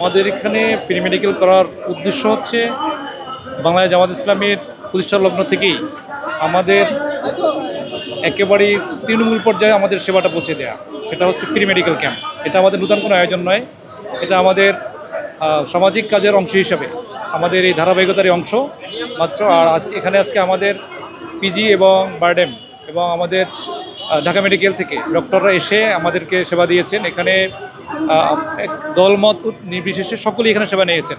আমাদের এখানে pre medical করার উদ্দেশ্য হচ্ছে বাংলাদেশ জামাত ইসলামের প্রতিষ্ঠা লগ্ন থেকেই আমাদের একেবারেই তৃণমূল পর্যায়ে আমাদের সেবাটা পৌঁছে দেওয়া। সেটা হচ্ছে ফ্রি মেডিকেল ক্যাম্প। এটা আমাদের নতুন কোনো আয়োজন নয়, এটা আমাদের সামাজিক কাজের অংশ হিসাবে আমাদের এই ধারাবাহিকতারই অংশ মাত্র। আর আজকে আমাদের পিজি এবং বারডেম এবং আমাদের ঢাকা মেডিকেল থেকে ডক্টররা এসে আমাদেরকে সেবা দিয়েছেন। এখানে দলমত নির্বিশেষে সকলেই এখানে সেবা নিয়েছেন।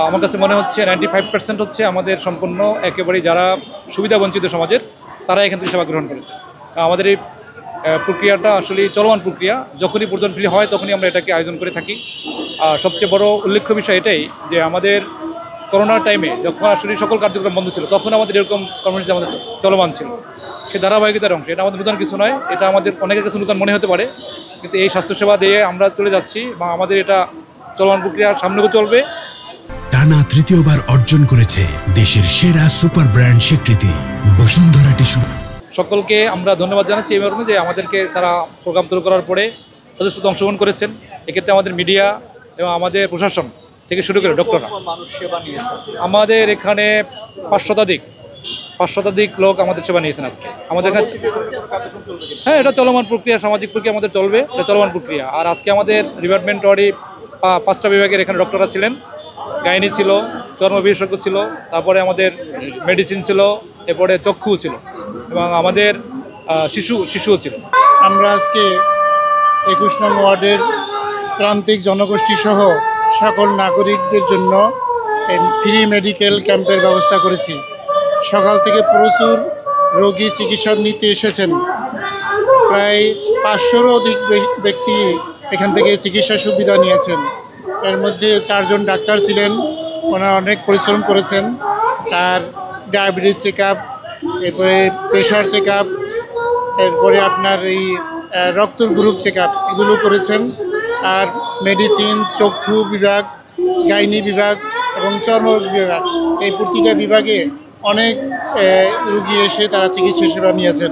আমার কাছে মনে হচ্ছে 95% হচ্ছে আমাদের সম্পূর্ণ একেবারেই যারা সুবিধা বঞ্চিত সমাজের তারা এখান থেকে সেবা গ্রহণ করেছে। আমাদের এই প্রক্রিয়াটা আসলে চলমান প্রক্রিয়া, যখনই প্রয়োজন ফিল হয় তখনই আমরা এটাকে আয়োজন করে থাকি। আর সবচেয়ে বড় উল্লেখ্য বিষয় এটাই যে আমাদের করোনার টাইমে যখন আসলে সকল কার্যক্রম বন্ধ ছিল তখন আমাদের এরকম কর্মসূচি আমাদের চলমান ছিল। সে ধারাবাহিকতার অংশ। এটা আমাদের নতুন কিছু নয়, এটা আমাদের অনেকের কাছে নতুন মনে হতে পারে, কিন্তু এই স্বাস্থ্যসেবা দিয়ে আমরা চলে যাচ্ছি বা আমাদের এটা চলমান প্রক্রিয়া সামনেও চলবে। টানা তৃতীয়বার অর্জন করেছে দেশের সেরা সুপার ব্র্যান্ড স্বীকৃতি বসুন্ধরা টিস্যু। সকলকে আমরা ধন্যবাদ জানাচ্ছি এই মর্মে যে আমাদেরকে তারা প্রোগ্রাম তৈরি করার পরে যথেষ্ট অংশগ্রহণ করেছেন। এক্ষেত্রে আমাদের মিডিয়া এবং আমাদের প্রশাসন থেকে শুরু করে ডক্টররা, আমাদের এখানে 5 শতাধিক লোক আমাদের সেবা নিয়েছেন আজকে আমাদের কাছে। হ্যাঁ, এটা চলমান প্রক্রিয়া, সামাজিক প্রক্রিয়া আমাদের চলবে, এটা চলমান প্রক্রিয়া। আর আজকে আমাদের ডিপার্টমেন্ট ওয়ার্ডে 5টা বিভাগের এখানে ডক্টররা ছিলেন। গাইনি ছিল, চর্ম বিশেষজ্ঞ ছিল, তারপরে আমাদের মেডিসিন ছিল, এরপরে চক্ষু ছিল এবং আমাদের শিশুও ছিল। আমরা আজকে 21 নং ওয়ার্ডের প্রান্তিক জনগোষ্ঠী সহ সকল নাগরিকদের জন্য ফ্রি মেডিকেল ক্যাম্পের ব্যবস্থা করেছি। সকাল থেকে প্রচুর রোগী চিকিৎসা নিতে এসেছেন। প্রায় 500-রও অধিক ব্যক্তি এখান থেকে চিকিৎসা সুবিধা নিয়েছেন। এর মধ্যে 4 জন ডাক্তার ছিলেন, ওনারা অনেক পরিশ্রম করেছেন। আর ডায়াবেটিস চেক আপ, এরপরে প্রেশার চেক আপ, এরপরে আপনার এই রক্তর গ্রুপ চেক আপ এগুলো করেছেন। আর মেডিসিন, চক্ষু বিভাগ, গাইনি বিভাগ এবং চর্ম বিভাগ, এই প্রতিটা বিভাগে অনেক রুগী এসে তারা চিকিৎসা সেবা নিয়েছেন।